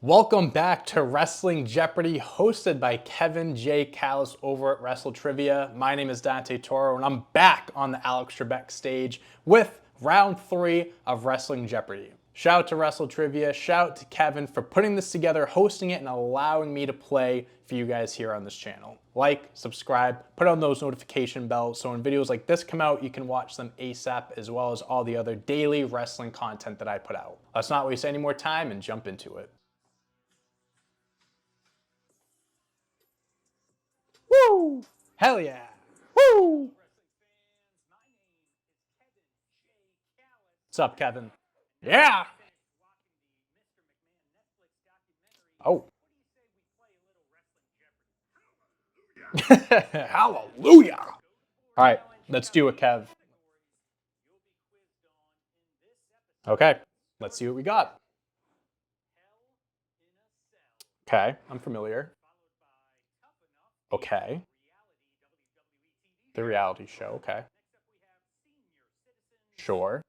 Welcome back to Wrestling Jeopardy, hosted by Kevin J. Callis over at WrestleTrivia. My name is Dante Toro, and I'm back on the Alex Trebek stage with round 3 of Wrestling Jeopardy. Shout out to WrestleTrivia, shout out to Kevin for putting this together, hosting it, and allowing me to play for you guys here on this channel. Like, subscribe, put on those notification bells so when videos like this come out, you can watch them ASAP, as well as all the other daily wrestling content that I put out. Let's not waste any more time and jump into it. Woo! Hell yeah! Woo! What's up, Kevin? Yeah! Oh. Hallelujah! All right, let's do it, Kev. Okay, let's see what we got. Okay, I'm familiar. Okay. The reality show, okay. Sure.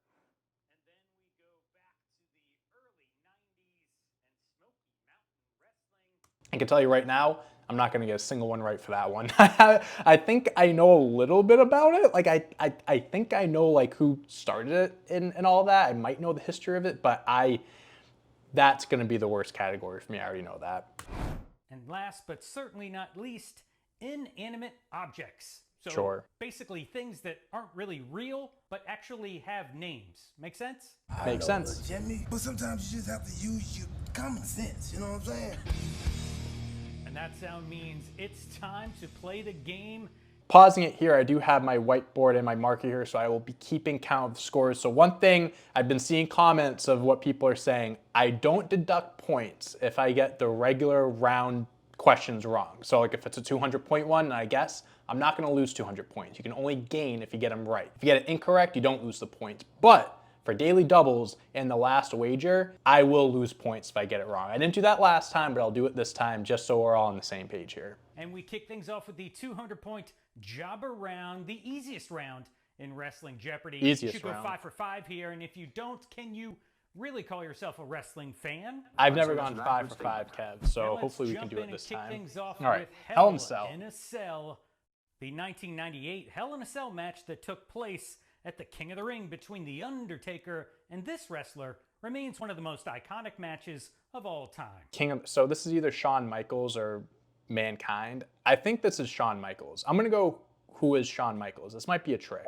I can tell you right now, I'm not going to get a single one right for that one. I think I know a little bit about it. Like, I think I know, like, who started it and all that. I might know the history of it, but that's going to be the worst category for me. I already know that. And last but certainly not least, inanimate objects. So Sure. basically things that aren't really real, but actually have names. Make sense? Makes sense. Jimmy, but sometimes you just have to use your common sense, you know what I'm saying? And that sound means it's time to play the game. Pausing it here, I do have my whiteboard and my marker here, so I will be keeping count of the scores. So one thing, I've been seeing comments of what people are saying, I don't deduct points if I get the regular round questions wrong. So like if it's a 200-point one, I guess, I'm not gonna lose 200 points. You can only gain if you get them right. If you get it incorrect, you don't lose the points. But for daily doubles and the last wager, I will lose points if I get it wrong. I didn't do that last time, but I'll do it this time just so we're all on the same page here. And we kick things off with the 200-point jobber round, the easiest round in Wrestling Jeopardy. Easiest You should go round. 5 for 5 here, and if you don't, can you really call yourself a wrestling fan? I've never gone 5 for 5, Kev, so Now let's hopefully we can jump do in it and this kick time. things off All right, with Hell in a Cell. in a Cell, the 1998 Hell in a Cell match that took place at the King of the Ring between The Undertaker and this wrestler remains one of the most iconic matches of all time. So this is either Shawn Michaels or Mankind. I think this is Shawn Michaels. I'm gonna go, who is Shawn Michaels? This might be a trick.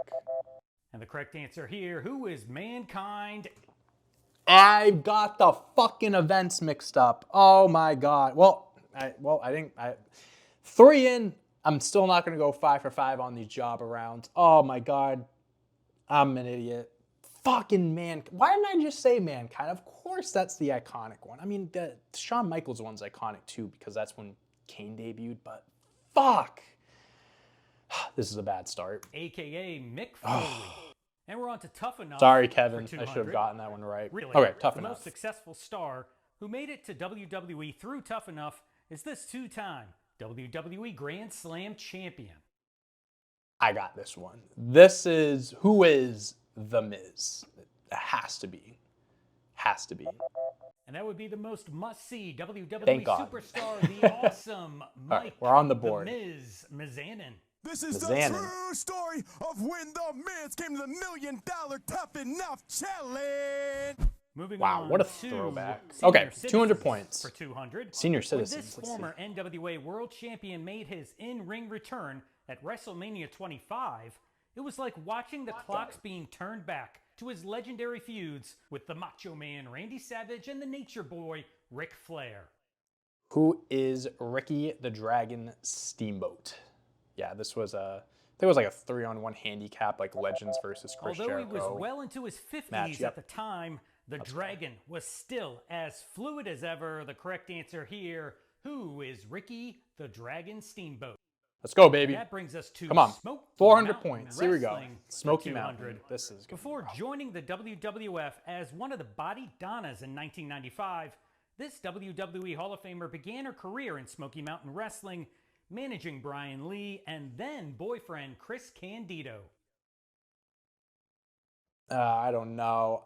And the correct answer here, who is Mankind? I got the fucking events mixed up. Oh my God. Well, I think 3 in, I'm still not gonna go 5 for 5 on these jobber rounds. Oh my God. I'm an idiot. Fucking man. Why didn't I just say Mankind? Of course that's the iconic one. I mean, the Shawn Michaels one's iconic too because that's when Kane debuted, but fuck. This is a bad start. AKA Mick Foley. And we're on to Tough Enough. Sorry, Kevin. for I should have 200. gotten that one right. Really, Okay, Tough the Enough. most successful star who made it to WWE through Tough Enough is this 2-time WWE Grand Slam champion. I got this one. This is, who is The Miz? It has to be. Has to be. And that would be the most must-see WWE Thank God. superstar, the awesome Mike right, we're on the board. The Miz Mizanin. This is Mizanin. the true story of when the Miz came to the $1 Million Tough Enough Challenge. Moving Wow, on what a to throwback. Senior Okay, 200 Citizens points. For 200. Senior When Citizens, this let's former NWA World Champion made his in-ring return at WrestleMania 25, it was like watching the clocks being turned back to his legendary feuds with the Macho Man Randy Savage and the Nature Boy Ric Flair. Who is Ricky the Dragon Steamboat? Yeah, this was a, I think it was like a 3-on-1 handicap, like Legends versus Chris Although Jericho. he was well into his 50s match, yep. at the time, the Dragon was still as fluid as ever. The correct answer here, who is Ricky the Dragon Steamboat? Let's go, baby. That brings us to Come on. Smoky 400 Mountain points. Here we go. Wrestling for Smoky 200. Mountain. This is good. Before joining the WWF as one of the Body Donnas in 1995, this WWE Hall of Famer began her career in Smoky Mountain Wrestling, managing Brian Lee and then boyfriend Chris Candido. I don't know.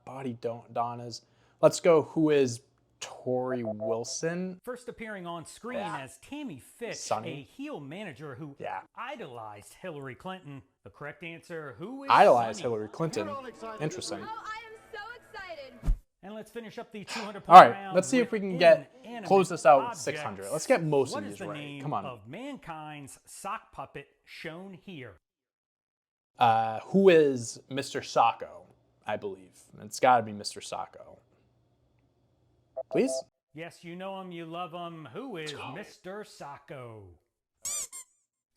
Body Donnas. Let's go. Who is Tori Wilson. First appearing on screen as Tammy Fitch, Sonny. a heel manager who idolized Hillary Clinton. The correct answer, who is Idolized Sonny? Hillary Clinton. Interesting. Oh, I am so excited. And let's finish up the 200-point All right, round. let's see if we can close this out with 600. Let's get most of these right. Come on. What is the name of Mankind's sock puppet shown here? Who is Mr. Sacco? I believe it's got to be Mr. Sacco. Please. Yes, you know him, you love him. Who is Mr. Sacco?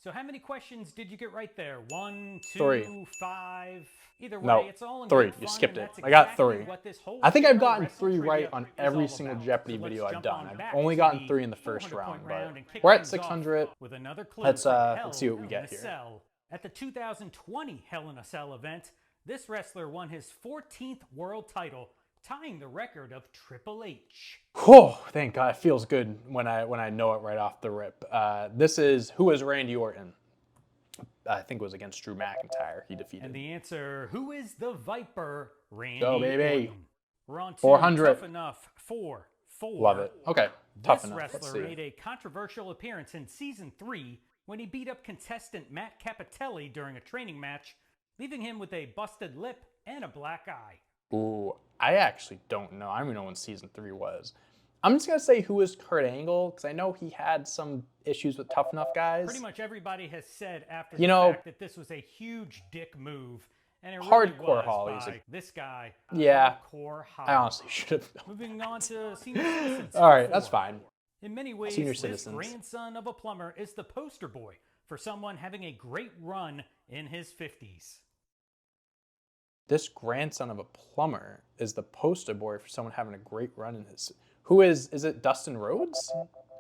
So how many questions did you get right there? 1, 2, 3. 5. Either way, No, it's all in 3. good You fun, skipped and it. that's I got exactly 3. what this whole I think show I've gotten of 3 right WrestleTrivia on is every all single about. Jeopardy So video let's I've jump done. on I've back only to gotten the 3 in the first 400-point round, round but and kick we're at things off 600. with another clue Let's from let's see what we Hell get in a here. Cell. At the 2020 Hell in a Cell event, this wrestler won his 14th world title, tying the record of Triple H. Whew, thank God. It feels good when I know it right off the rip. Who is Randy Orton? I think it was against Drew McIntyre. He defeated. And the answer, who is the Viper? Randy Go, baby. Orton. We're on to 400. Tough Enough 4. Love it. Okay, tough This enough. Let's wrestler see. made a controversial appearance in Season 3 when he beat up contestant Matt Capitelli during a training match, leaving him with a busted lip and a black eye. Ooh, I actually don't know. I don't even know when Season 3 was. I'm just going to say who is Kurt Angle, because I know he had some issues with Tough Enough guys. Pretty much everybody has said after You the know, fact that this was a huge dick move, and it really Hardcore was Holly's by this guy. Yeah, Hardcore Holly. I honestly should have known. Moving on to senior citizens. All right, for that's 4. fine. In many ways, Senior this citizens. grandson of a plumber is the poster boy for someone having a great run in his 50s. This grandson of a plumber is the poster boy for someone having a great run in his... Who is it Dustin Rhodes?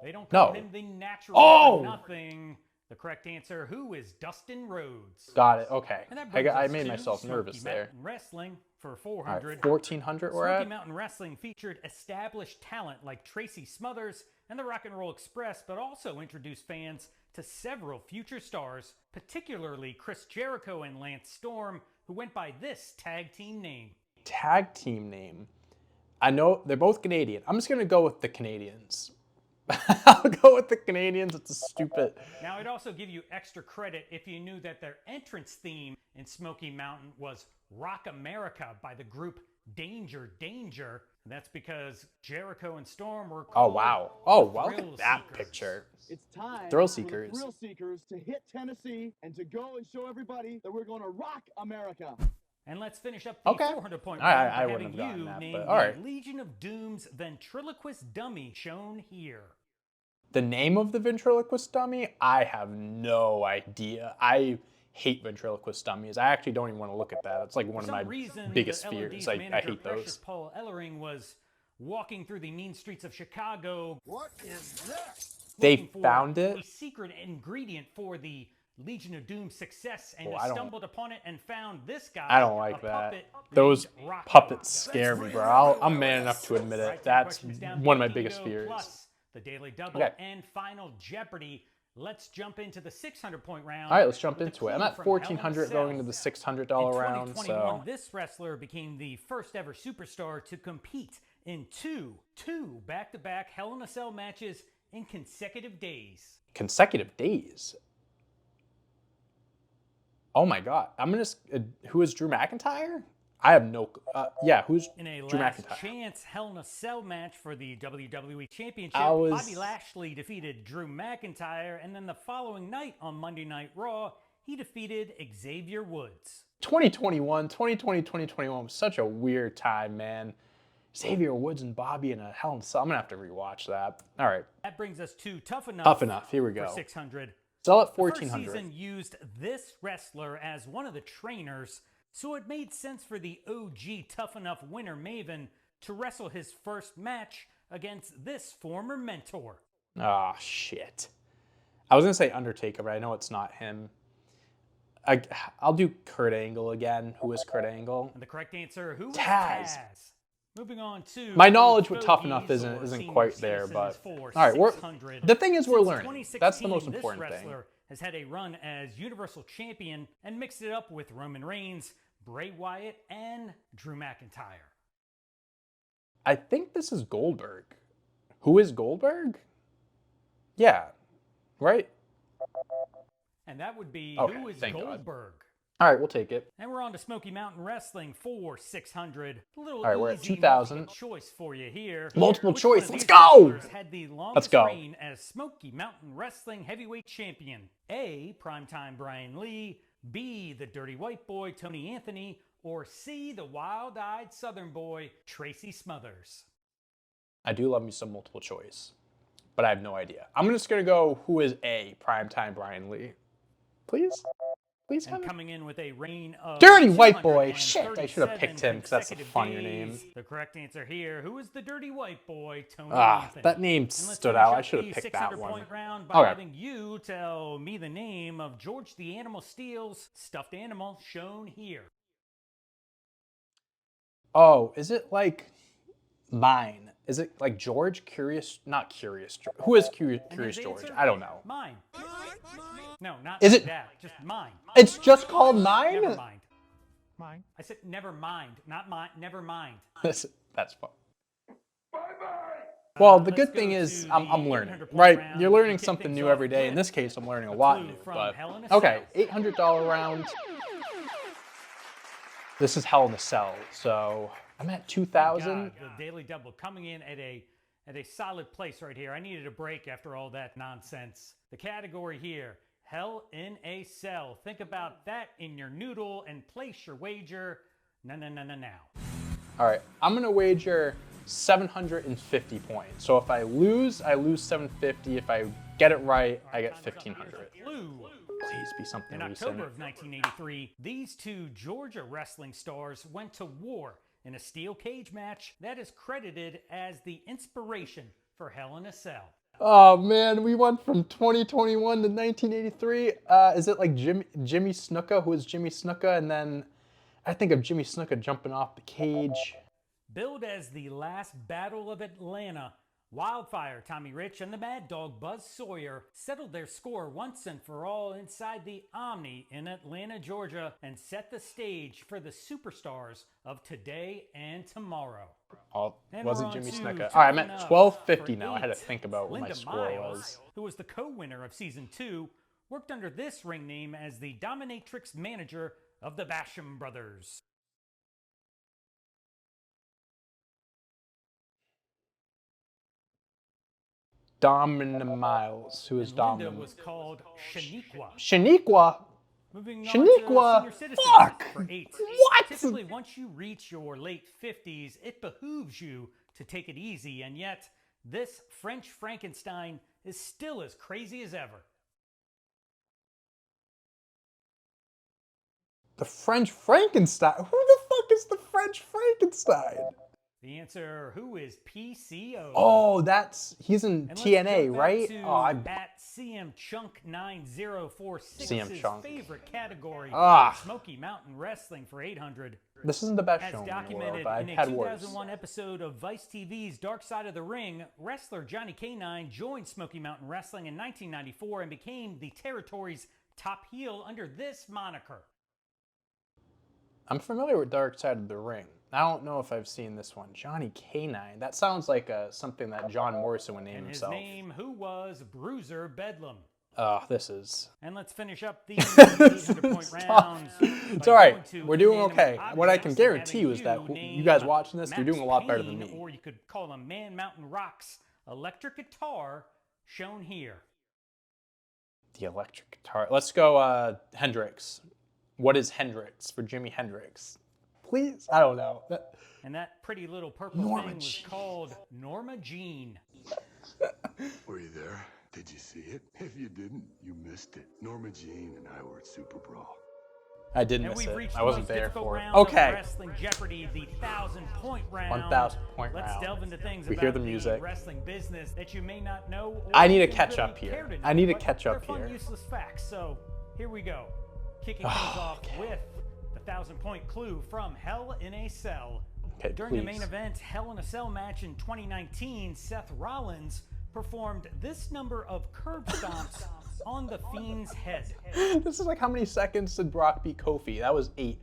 They don't No. call him the natural Oh! for nothing. The correct answer, who is Dustin Rhodes? Got it, okay. And that I brings us made to myself Smoky nervous there. Mountain Wrestling for All 400. right, 1,400 we're Smoky at. Mountain Wrestling featured established talent like Tracy Smothers and the Rock and Roll Express, but also introduced fans to several future stars, particularly Chris Jericho and Lance Storm, who went by this tag team name. Tag team name. I know they're both Canadian. I'm just going to go with the Canadians. I'll go with the Canadians. It's a stupid... Now, I'd also give you extra credit if you knew that their entrance theme in Smoky Mountain was Rock America by the group Danger Danger. And that's because Jericho and Storm were Oh, called wow. Oh, wow, look Thrill at that Seekers. picture. It's time Thrill for Seekers. the Thrill Seekers to hit Tennessee and to go and show everybody that we're going to rock America. And let's finish up the Okay. 400-point All right, round by I wouldn't having have gotten you that, name but the all right. Legion of Doom's ventriloquist dummy shown here. The name of the ventriloquist dummy? I have no idea. I hate ventriloquist dummies. I actually don't even want to look at that. It's like one For of some my reason, biggest the fears. L&D's I manager, hate Precious those. Paul Ellering was walking through the mean streets of Chicago. What is this? They looking for found it? a secret ingredient for the Legion of Doom's success, and Oh, he I don't- stumbled upon it and found this guy. I don't like a that. puppet Those named Rocket. puppets scare me, bro. I'm man enough to admit Right, it. 10 That's questions down, one of my 50 to biggest go, fears. Plus the Daily Double Okay. and Final Jeopardy. Let's jump into the 600-point round. All right, let's jump with a into it. I'm clue at from Hell in a 1,400 Cell. going into the $600 round, In 2021, so... this wrestler became the first ever superstar to compete in two back-to-back Hell in a Cell matches in consecutive days. Consecutive days? Oh my God. I'm gonna... who is Drew McIntyre? I have no... yeah, who's In a Drew last McIntyre? chance Hell in a Cell match for the WWE Championship, I was- Bobby Lashley defeated Drew McIntyre, and then the following night on Monday Night Raw, he defeated Xavier Woods. 2021, 2020, 2021 was such a weird time, man. Xavier Woods and Bobby in a Hell in a Cell. I'm gonna have to rewatch that. All right, That brings us to Tough Enough. Tough Enough. Here we For go. 600. Still at The first 1,400. season used this wrestler as one of the trainers, so it made sense for the OG Tough Enough winner Maven to wrestle his first match against this former mentor. Ah, shit. I was gonna say Undertaker, but I know it's not him. I'll do Kurt Angle again. Who is Kurt Angle? And the correct answer, who is Taz. Taz? Moving on to My knowledge with those Tough Enough bogeys isn't or isn't senior quite there, citizens but for all right. 600. The thing is, we're Since learning. That's the 2016, most this important thing. wrestler has had a run as Universal Champion and mixed it up with Roman Reigns, Bray Wyatt, and Drew McIntyre. I think this is Goldberg. Who is Goldberg? Yeah, right? And that would be Okay, who is thank God. Goldberg? All right, we'll take it. And we're on to Smoky Mountain Wrestling for 600. A little All right, we're at easy 2,000. multiple choice for you here. Multiple Which one choice, of let's these go! wrestlers had the Let's longest go. reign as Smoky Mountain Wrestling Heavyweight Champion? A. Primetime Brian Lee. B. The Dirty White Boy Tony Anthony. Or C. The Wild-Eyed Southern Boy Tracy Smothers? I do love me some multiple choice, but I have no idea. I'm just going to go who is A, Primetime Brian Lee. Please? Please And have it. coming in with a reign of Dirty White Boy. Shit, I should have 237 picked him because that's a consecutive funnier days. name. The correct answer here, who is the Dirty White Boy Tony Ah, Anthony? that name And let's stood finish out. up I should the have picked that 600 one. point round by Okay. having you tell me the name of George the Animal Steele's stuffed animal shown here. Oh, is it like mine? Is it like George? Not Curious. Who is Curious And his George? answer? I don't know. Mine. No, not Is like it- that. Just mine. It's just called mine? Never mind. Mine. I said never mind, not mine. Never mind. That's fun. Well, the Let's good go thing is to I'm the learning, 800 point right? round You're to learning kick something things new off every day. In with this case, I'm learning a a lot clue new. from But Hell in a okay, Cell. $800 round. This is Hell in a Cell, so I'm at 2,000. God, the Daily Double coming in at a solid place right here. I needed a break after all that nonsense. The category here, Hell in a Cell. Think about that in your noodle and place your wager. No. All right, I'm gonna wager 750 points. So if I lose, I lose 750. If I get it right, I get 1,500. Clue. Please be something In recent. October of 1983, these two Georgia wrestling stars went to war in a steel cage match that is credited as the inspiration for Hell in a Cell. Oh man, we went from 2021 to 1983. Is it like Jimmy Snuka? Who is Jimmy Snuka? And then I think of Jimmy Snuka jumping off the cage. Billed as the last Battle of Atlanta, Wildfire Tommy Rich and the Mad Dog Buzz Sawyer settled their score once and for all inside the Omni in Atlanta, Georgia, and set the stage for the superstars of today and tomorrow. Oh, And wasn't we're on Jimmy to Snuka. All right, I'm toughen at up 1250 for now. I had to 8. think about what my Linda score Miles, was. who was the co-winner of season 2, worked under this ring name as the dominatrix manager of the Basham Brothers. Domina Miles. Who is And Linda Domina? was called Shaniqua. Shaniqua. Moving on Shaniqua? to senior citizens Fuck! for 8. What? Typically, once you reach your late 50s, it behooves you to take it easy, and yet this French Frankenstein is still as crazy as ever. The French Frankenstein. Who the fuck is the French Frankenstein? The answer, who is PCO? Oh, he's in And let's TNA, jump back right? to Oh, at CM Chunk 9046, CM his Chunk. favorite category, Ah. Smoky Mountain Wrestling for 800. this isn't the best As show in the world, documented but I've in a had worse. 2001 episode of Vice TV's Dark Side of the Ring, wrestler Johnny K9 joined Smoky Mountain Wrestling in 1994 and became the territory's top heel under this moniker. I'm familiar with Dark Side of the Ring. I don't know if I've seen this one. Johnny K9. That sounds like something that John Morrison would name And his himself. name, who was Bruiser Bedlam. Oh, this is. And let's finish up the This 800-point is round. tough. It's all right. We're doing okay. What I can guarantee you is that you guys watching this, you're doing a lot better than me. Or you could call him Man Mountain Rock's electric guitar, shown here. The electric guitar. Let's go Hendrix. What is Hendrix for Jimi Hendrix? Please? I don't know. And that pretty little purple Norma thing was Jean. called Norma Jean. Were you there? Did you see it? If you didn't, you missed it. Norma Jean and I were at Super Brawl. I did And miss we've it. reached I the wasn't most there difficult for it. round of Okay. Wrestling Jeopardy, the 1,000-point round. 1,000-point Let's round. delve into things We about hear the music. wrestling business that you may not know. Or I need to even catch really up here. care to know, I need to but catch up they're fun, here. useless facts. So here we go. Kicking things off with the 1,000-point clue from Hell in a Cell. Okay, During the please. main event Hell in a Cell match in 2019, Seth Rollins performed this number of curb stomps on the Fiend's head. This is like how many seconds did Brock beat Kofi? That was 8.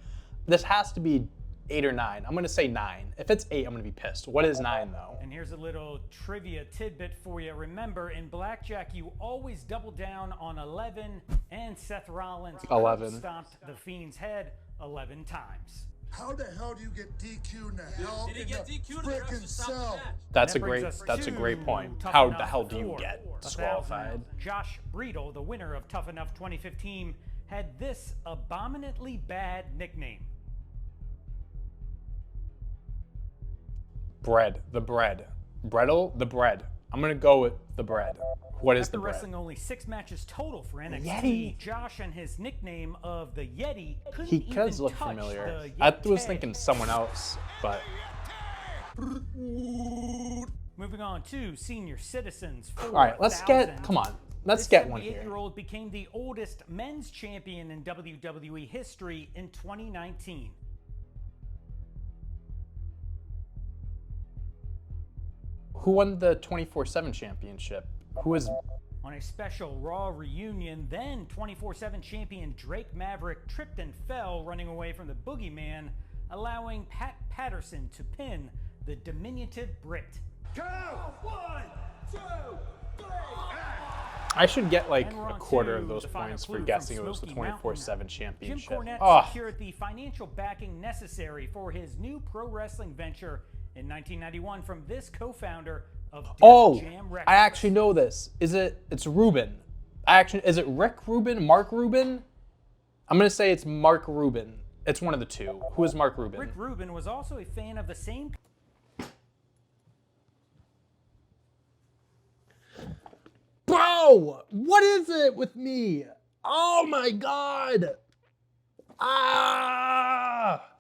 This has to be 8 or 9. I'm gonna say 9. If it's 8, I'm gonna be pissed. What is 9 though? And here's a little trivia tidbit for you. Remember, in blackjack, you always double down on 11, and Seth Rollins 11. stomped the Fiend's head 11 times. How the hell do you get DQ now? Did he get DQ'd in the Frickin' to stop the cell. match? That's a That brings great. us That's a to great point. Tough How the Enough hell do you for get 1,000. disqualified? Josh Breedle, the winner of Tough Enough 2015, had this abominably bad nickname. Bread. The bread. Breadle. The bread. I'm gonna go with the bread. What is After the bread? wrestling only 6 matches total for NXT, Yeti. Josh and his nickname of the Yeti couldn't He even does look touch familiar. the I was Yeti. thinking someone else, but Moving on to senior citizens. all right. Let's get. Come on. Let's get one This here. 78-year-old became the oldest men's champion in WWE history in 2019. Who won the 24/7 championship? Who is? On a special Raw reunion, then 24/7 champion Drake Maverick tripped and fell running away from the Boogeyman, allowing Pat Patterson to pin the diminutive Brit. I should get like And we're a on quarter to of those the final points for clue from guessing it was the Smoky 24/7 Mountain. Jim championship. Cornette Oh, secured the financial backing necessary for his new pro wrestling venture in 1991 from this co-founder of Def oh! Jam Records. I actually know this. Is it? It's Ruben. Is it Rick Rubin? Mark Rubin? I'm gonna say it's Mark Rubin. It's one of the two. Who is Mark Rubin? Rick Rubin was also a fan of the same. Bro, what is it with me? Oh my god! Ah!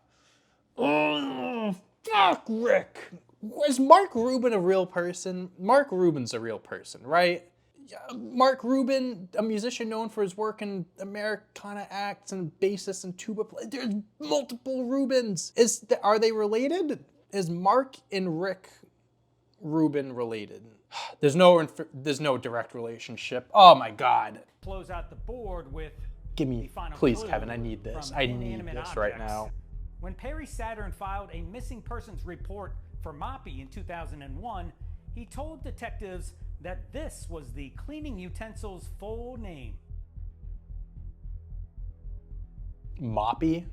Oh, fuck Rick! Was Mark Rubin a real person? Mark Rubin's a real person, right? Yeah, Mark Rubin, a musician known for his work in Americana acts and bassist and tuba play. There's multiple Rubins. Are they related? Is Mark and Rick Rubin related? There's no direct relationship. Oh my god. Close out the board with Give the me, final please, clue Kevin, I need this. from I need Inanimate this right Objects. now. When Perry Saturn filed a missing persons report for Moppy in 2001, he told detectives that this was the cleaning utensil's full name. Moppy?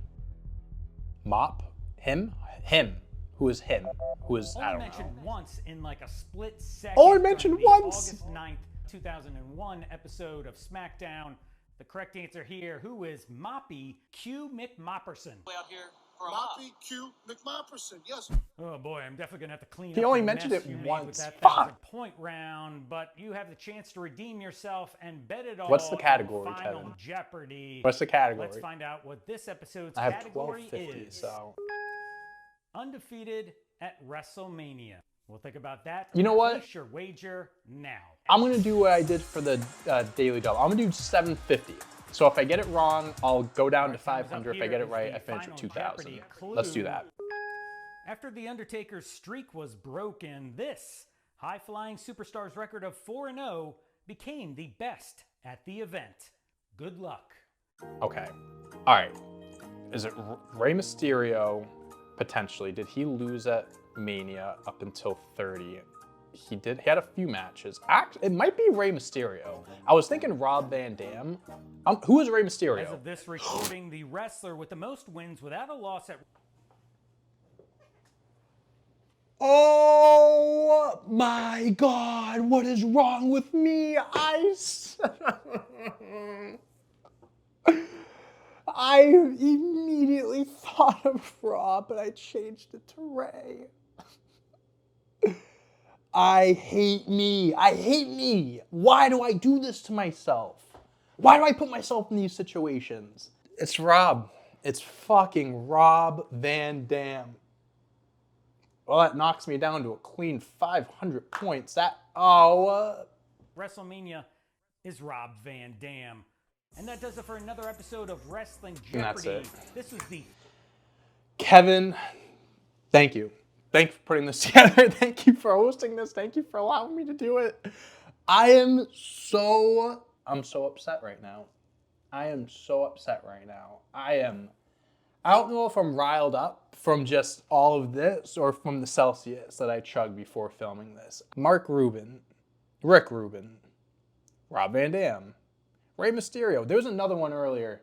Mop? Him? Him. Who is him? Who is, I Only don't mentioned know. once in like a split second. Only during mentioned the once! August 9th, 2001 episode of SmackDown. The correct answer here, who is Moppy Q McMopperson? Out here for a mop. Moppy Q McMopperson, yes. Oh boy, I'm definitely gonna have to clean He up only the mentioned mess it you made once. with that Fuck. 1,000-point round, but you have the chance to redeem yourself and bet it all. What's the category, on Final Kevin? Jeopardy. What's the category? Let's find out what this episode's I have category 1250, is. so. Undefeated at WrestleMania. We'll think about that. You know what? Place your wager now. I'm gonna do what I did for the Daily Double. I'm gonna do 750. So if I get it wrong, I'll go down to 500. If I get it right, I finish at 2,000. Let's do that. After The Undertaker's streak was broken, this high-flying superstar's record of 4-0 became the best at the event. Good luck. Okay. All right. Is it Rey Mysterio? Potentially. Did he lose at Mania up until 30? He did. He had a few matches. Actually, it might be Rey Mysterio. I was thinking Rob Van Dam. Who is Rey As Mysterio? of this recording, the wrestler with the most wins without a loss at... Oh my God! What is wrong with me? I immediately thought of Rob, but I changed it to Ray. I hate me. I hate me. Why do I do this to myself? Why do I put myself in these situations? It's Rob. It's fucking Rob Van Dam. Well, that knocks me down to a clean 500 points. WrestleMania is Rob Van Dam. And that does it for another episode of Wrestling Jeopardy. And that's it. This was the... Kevin, thank you. Thank you for putting this together. Thank you for hosting this. Thank you for allowing me to do it. I'm so upset right now. I am so upset right now. I don't know if I'm riled up from just all of this or from the Celsius that I chugged before filming this. Mark Rubin, Rick Rubin, Rob Van Dam, Rey Mysterio. There was another one earlier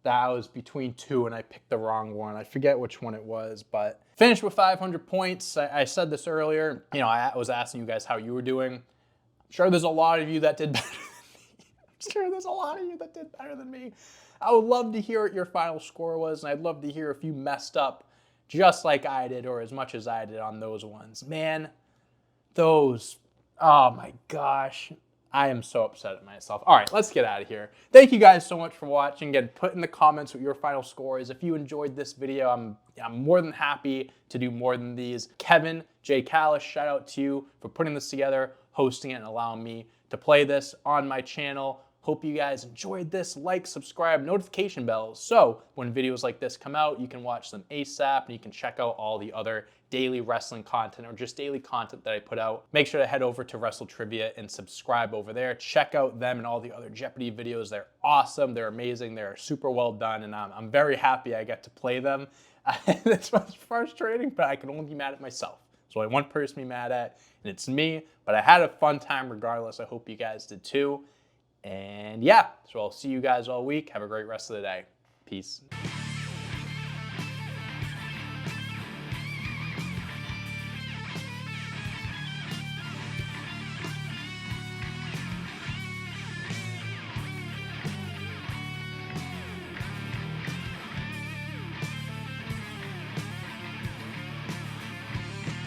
that I was between two and I picked the wrong one. I forget which one it was, but finished with 500 points. I said this earlier. You know, I was asking you guys how you were doing. I'm sure there's a lot of you that did better than me. I'm sure there's a lot of you that did better than me. I would love to hear what your final score was, and I'd love to hear if you messed up just like I did or as much as I did on those ones. Man, those, oh my gosh. I am so upset at myself. All right, let's get out of here. Thank you guys so much for watching. Again, put in the comments what your final score is. If you enjoyed this video, I'm more than happy to do more than these. Kevin J. Callis, shout out to you for putting this together, hosting it, and allowing me to play this on my channel. Hope you guys enjoyed this. Like, subscribe, notification bells. So when videos like this come out, you can watch them ASAP and you can check out all the other daily wrestling content or just daily content that I put out. Make sure to head over to WrestleTrivia and subscribe over there. Check out them and all the other Jeopardy videos. They're awesome. They're amazing. They're super well done. And I'm very happy I get to play them. It's much frustrating, but I can only be mad at myself. So only one person to be mad at, and it's me. But I had a fun time regardless. I hope you guys did too. And yeah, so I'll see you guys all week. Have a great rest of the day. Peace.